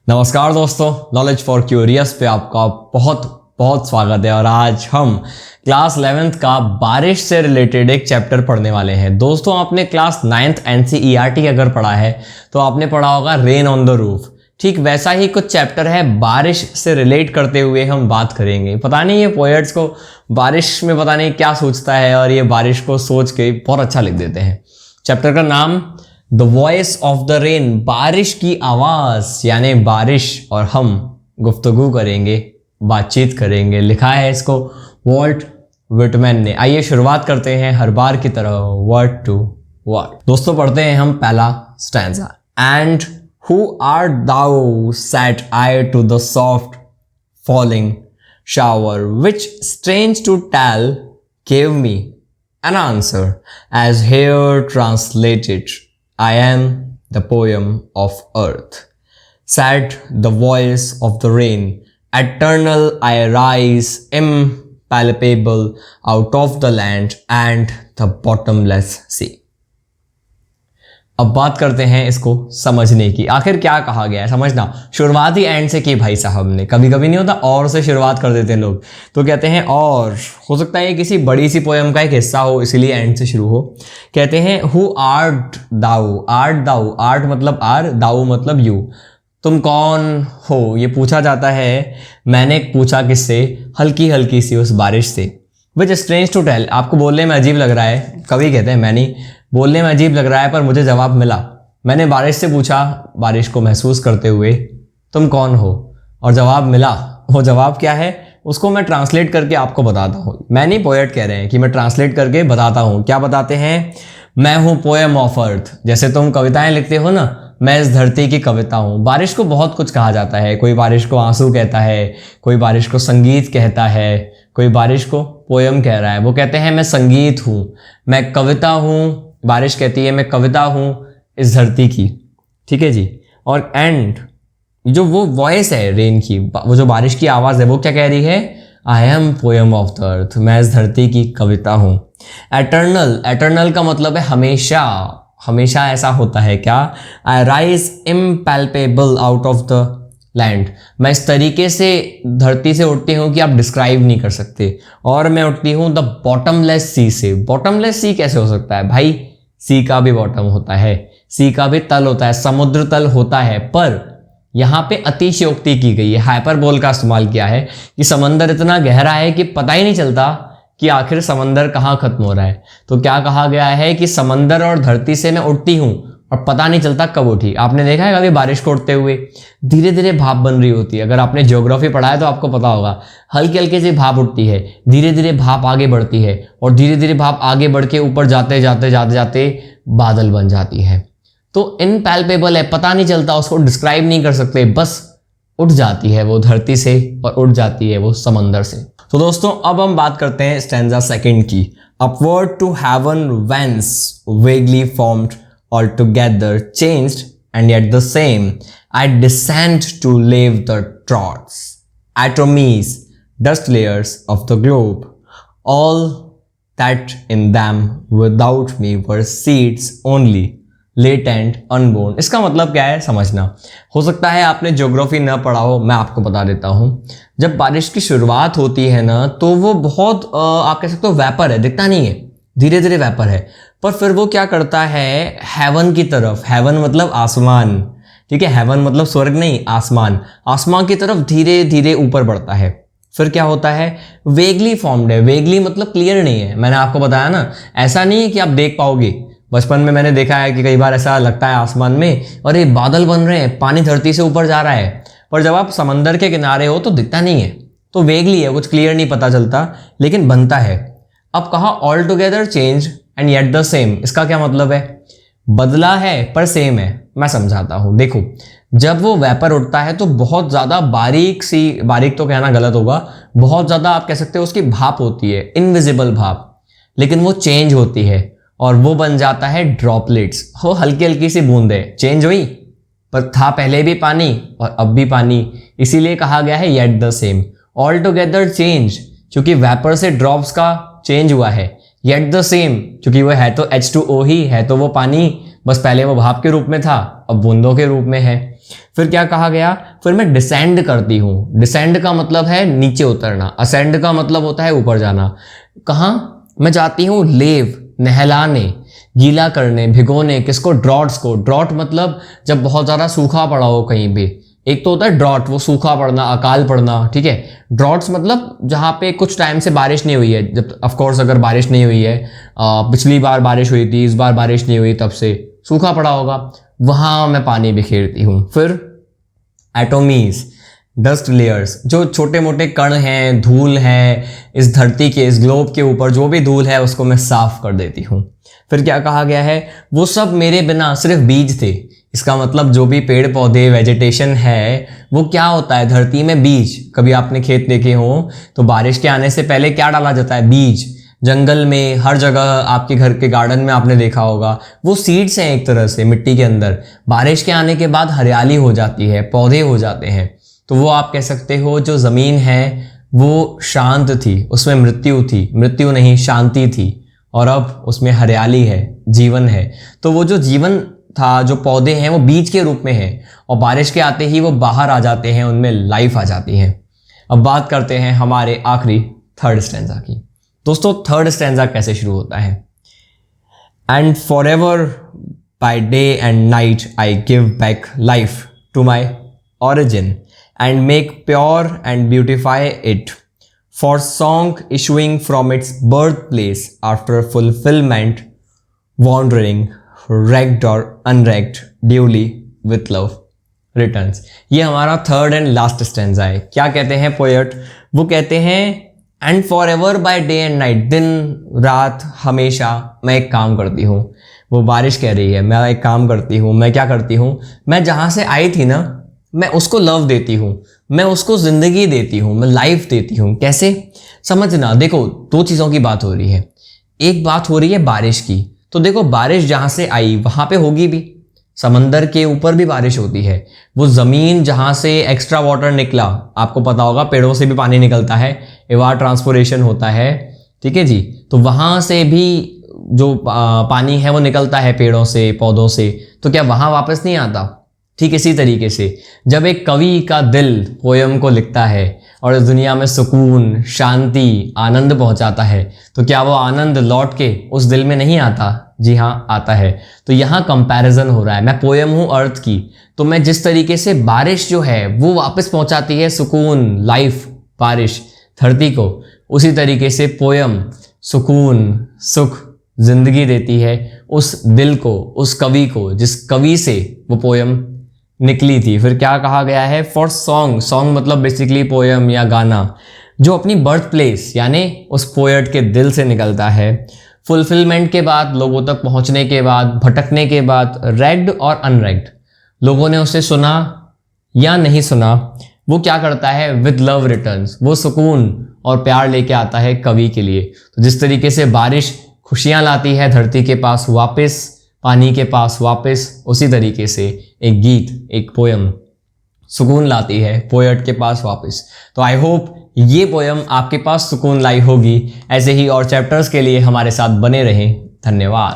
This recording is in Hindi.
नमस्कार दोस्तों, नॉलेज फॉर क्यूरियस पे आपका बहुत बहुत स्वागत है। और आज हम क्लास 11th का बारिश से रिलेटेड एक चैप्टर पढ़ने वाले हैं। दोस्तों, आपने क्लास 9th NCERT अगर पढ़ा है तो आपने पढ़ा होगा रेन ऑन द रूफ। ठीक वैसा ही कुछ चैप्टर है, बारिश से रिलेट करते हुए हम बात करेंगे। पता नहीं ये पोएट्स को बारिश में पता नहीं क्या सोचता है और ये बारिश को सोच के बहुत अच्छा लिख देते हैं। चैप्टर का नाम the voice of the rain, बारिश की आवाज, यानी बारिश और हम गुफ्तगू करेंगे, बातचीत करेंगे। लिखा है इसको वॉल्ट विटमैन ने। आइए शुरुआत करते हैं हर बार की तरह वर्ड टू वर्ड। दोस्तों, पढ़ते हैं हम पहला stanza. And who art thou said I to the soft falling shower which strange to tell give me an answer as here translated. I am the poem of earth. Said the voice of the rain, eternal I rise, impalpable out of the land and the bottomless sea. अब बात करते हैं इसको समझने की। आखिर क्या कहा गया है समझना। शुरुआत ही एंड से की भाई साहब ने। कभी कभी नहीं होता और से शुरुआत कर देते हैं लोग, तो कहते हैं और। हो सकता है ये किसी बड़ी सी पोएम का एक हिस्सा हो, इसलिए एंड से शुरू हो। कहते हैं who art thou, art thou, art मतलब आर, दाउ मतलब यू, तुम कौन हो ये पूछा जाता है। मैंने पूछा किससे? हल्की हल्की सी उस बारिश से। विच स्ट्रेंज टू टेल, आपको बोलने में अजीब लग रहा है। कवि कहते हैं मैं नहीं, बोलने में अजीब लग रहा है पर मुझे जवाब मिला। मैंने बारिश से पूछा, बारिश को महसूस करते हुए, तुम कौन हो, और जवाब मिला। वो जवाब क्या है उसको मैं ट्रांसलेट करके आपको बताता हूँ। मैं नहीं, पोएट कह रहे हैं कि मैं ट्रांसलेट करके बताता हूँ। क्या बताते हैं? मैं हूँ पोएम ऑफ अर्थ। जैसे तुम कविताएं लिखते हो ना, मैं इस धरती की कविता हूँ। बारिश को बहुत कुछ कहा जाता है। कोई बारिश को आंसू कहता है, कोई बारिश को संगीत कहता है, कोई बारिश को पोएम कह रहा है। वो कहते हैं मैं संगीत हूँ, मैं कविता हूँ। बारिश कहती है मैं कविता हूँ इस धरती की। ठीक है जी। और एंड जो वो वॉइस है रेन की, वो जो बारिश की आवाज़ है, वो क्या कह रही है? I am poem of the earth, मैं इस धरती की कविता हूँ। एटर्नल, एटर्नल का मतलब है हमेशा, हमेशा ऐसा होता है क्या? I rise impalpable out of the land, मैं इस तरीके से धरती से उठती हूँ कि आप डिस्क्राइब नहीं कर सकते। और मैं उठती हूँ द बॉटमलेस सी से। बॉटमलेस सी कैसे हो सकता है भाई? सी का भी बॉटम होता है, सी का भी तल होता है, समुद्र तल होता है। पर यहाँ पे अतिशयोक्ति की गई है, हाइपरबोल का इस्तेमाल किया है कि समंदर इतना गहरा है कि पता ही नहीं चलता कि आखिर समंदर कहाँ खत्म हो रहा है। तो क्या कहा गया है कि समंदर और धरती से मैं उठती हूँ और पता नहीं चलता कब उठी। आपने देखा है कभी बारिश को उठते हुए? धीरे धीरे भाप बन रही होती है। अगर आपने ज्योग्राफी पढ़ा है तो आपको पता होगा, हल्की हल्की सी भाप उठती है, धीरे धीरे भाप आगे बढ़ती है, और धीरे धीरे भाप आगे बढ़ के ऊपर जाते जाते जाते जाते बादल बन जाती है। तो इनपैल्पेबल है, पता नहीं चलता, उसको डिस्क्राइब नहीं कर सकते, बस उठ जाती है वो धरती से और उठ जाती है वो समंदर से। तो दोस्तों, अब हम बात करते हैं स्टैंजा सेकंड की। Upward to heaven whence vaguely formed altogether changed and yet the same, I descend to leave the trots, atomies, dust layers of the globe, all that in them without me were seeds only, latent, unborn. इसका मतलब क्या है समझना। हो सकता है आपने ज्योग्राफी न पढ़ा हो, मैं आपको बता देता हूँ। जब बारिश की शुरुआत होती है ना, तो वो बहुत आप कह सकते हो वेपर है, दिखता नहीं है, धीरे धीरे वेपर है। पर फिर वो क्या करता है, हेवन की तरफ, हेवन मतलब आसमान, ठीक है, हेवन मतलब स्वर्ग नहीं, आसमान, आसमान की तरफ धीरे धीरे ऊपर बढ़ता है। फिर क्या होता है? वेगली फॉर्म्ड है। वेगली मतलब क्लियर नहीं है। मैंने आपको बताया ना, ऐसा नहीं है कि आप देख पाओगे। बचपन में मैंने देखा है कि कई बार ऐसा लगता है आसमान में, और ये बादल बन रहे हैं, पानी धरती से ऊपर जा रहा है, पर जब आप समंदर के किनारे हो तो दिखता नहीं है। तो वेगली है, कुछ क्लियर नहीं पता चलता, लेकिन बनता है। अब कहा all together change and yet the same. इसका क्या मतलब है? बदला है पर सेम है। मैं समझाता हूं। देखो, जब वो वेपर उठता है तो बहुत ज्यादा बारीक सी, बारीक तो कहना गलत होगा, बहुत ज्यादा आप कह सकते हो उसकी भाप होती है, इनविजिबल भाप, लेकिन वो चेंज होती है और वो बन जाता है ड्रॉपलेट्स। हो हल्की हल्की सी बूंदें, चेंज हुई, पर था पहले भी पानी और अब भी पानी, इसीलिए कहा गया है yet the same. All together change, क्योंकि वेपर से ड्रॉप्स का चेंज हुआ है। येट द सेम, क्योंकि वो है तो H2O ही है, तो वो पानी, बस पहले वो भाप के रूप में था, अब बूंदों के रूप में है। फिर क्या कहा गया? फिर मैं डिसेंड करती हूँ। डिसेंड का मतलब है नीचे उतरना, असेंड का मतलब होता है ऊपर जाना। कहाँ मैं जाती हूँ? लेव, नहलाने, गीला करने, भिगोने। किसको? ड्रॉट्स को। ड्रॉट मतलब जब बहुत ज़्यादा सूखा पड़ा हो कहीं भी। एक तो होता है ड्रॉट, वो सूखा पड़ना, अकाल पड़ना, ठीक है। ड्रॉट्स मतलब जहाँ पे कुछ टाइम से बारिश नहीं हुई है। जब ऑफ कोर्स अगर बारिश नहीं हुई है, पिछली बार बारिश हुई थी, इस बार बारिश नहीं हुई, तब से सूखा पड़ा होगा, वहाँ मैं पानी बिखेरती हूँ। फिर एटोमीज, डस्ट लेयर्स, जो छोटे मोटे कण हैं, धूल है इस धरती के, इस ग्लोब के ऊपर जो भी धूल है उसको मैं साफ कर देती हूँ। फिर क्या कहा गया है? वो सब मेरे बिना सिर्फ बीज थे। इसका मतलब जो भी पेड़ पौधे, वेजिटेशन है, वो क्या होता है? धरती में बीज। कभी आपने खेत देखे हो तो बारिश के आने से पहले क्या डाला जाता है? बीज। जंगल में, हर जगह, आपके घर के गार्डन में आपने देखा होगा, वो सीड्स हैं एक तरह से मिट्टी के अंदर। बारिश के आने के बाद हरियाली हो जाती है, पौधे हो जाते हैं। तो वो आप कह सकते हो जो ज़मीन है वो शांत थी, उसमें मृत्यु थी, मृत्यु नहीं शांति थी, और अब उसमें हरियाली है, जीवन है। तो वो जो जीवन था, जो पौधे हैं, वो बीज के रूप में है, और बारिश के आते ही वो बाहर आ जाते हैं, उनमें लाइफ आ जाती है। अब बात करते हैं हमारे आखिरी थर्ड स्टैंजा की। दोस्तों थर्ड स्टैंजा कैसे शुरू होता है? And forever by day and night I give back life to my origin and make pure and beautify it, for song issuing from its birthplace after fulfillment, wandering, wrecked or unwrecked, duly with love returns। ये हमारा थर्ड एंड लास्ट स्टैंजा है। क्या कहते हैं पोएट? वो कहते हैं and for ever by day and night, दिन रात हमेशा मैं एक काम करती हूँ। वो बारिश कह रही है, मैं एक काम करती हूँ। मैं क्या करती हूँ? मैं जहाँ से आई थी ना, मैं उसको लव देती हूँ, मैं उसको ज़िंदगी देती हूँ, मैं लाइफ देती हूँ। कैसे? समझना। देखो दो चीज़ों की बात हो रही है। एक बात हो रही है बारिश की, तो देखो बारिश जहाँ से आई वहाँ पे होगी भी, समंदर के ऊपर भी बारिश होती है। वो ज़मीन जहाँ से एक्स्ट्रा वाटर निकला, आपको पता होगा पेड़ों से भी पानी निकलता है, एवार ट्रांसपोरेशन होता है, ठीक है जी। तो वहाँ से भी जो पानी है वो निकलता है पेड़ों से, पौधों से, तो क्या वहाँ वापस नहीं आता? ठीक इसी तरीके से जब एक कवि का दिल पोयम को लिखता है और इस दुनिया में सुकून, शांति, आनंद पहुंचाता है, तो क्या वो आनंद लौट के उस दिल में नहीं आता? जी हाँ, आता है। तो यहाँ कंपैरिजन हो रहा है। मैं पोयम हूँ अर्थ की, तो मैं जिस तरीके से बारिश जो है वो वापस पहुंचाती है सुकून, लाइफ, बारिश धरती को, उसी तरीके से पोयम सुकून, सुख, जिंदगी देती है उस दिल को, उस कवि को, जिस कवि से वो पोयम निकली थी। फिर क्या कहा गया है? फॉर सॉन्ग, सॉन्ग मतलब बेसिकली पोयम या गाना, जो अपनी बर्थ प्लेस यानी उस पोएट के दिल से निकलता है, फुलफिलमेंट के बाद, लोगों तक पहुंचने के बाद, भटकने के बाद, रेग्ड और अनरेग्ड, लोगों ने उसे सुना या नहीं सुना, वो क्या करता है? विद लव रिटर्न्स, वो सुकून और प्यार लेके आता है कवि के लिए। तो जिस तरीके से बारिश खुशियाँ लाती है धरती के पास वापस, पानी के पास वापस, उसी तरीके से एक गीत, एक पोयम सुकून लाती है पोएट के पास वापस। तो आई होप ये पोयम आपके पास सुकून लाई होगी। ऐसे ही और चैप्टर्स के लिए हमारे साथ बने रहें। धन्यवाद।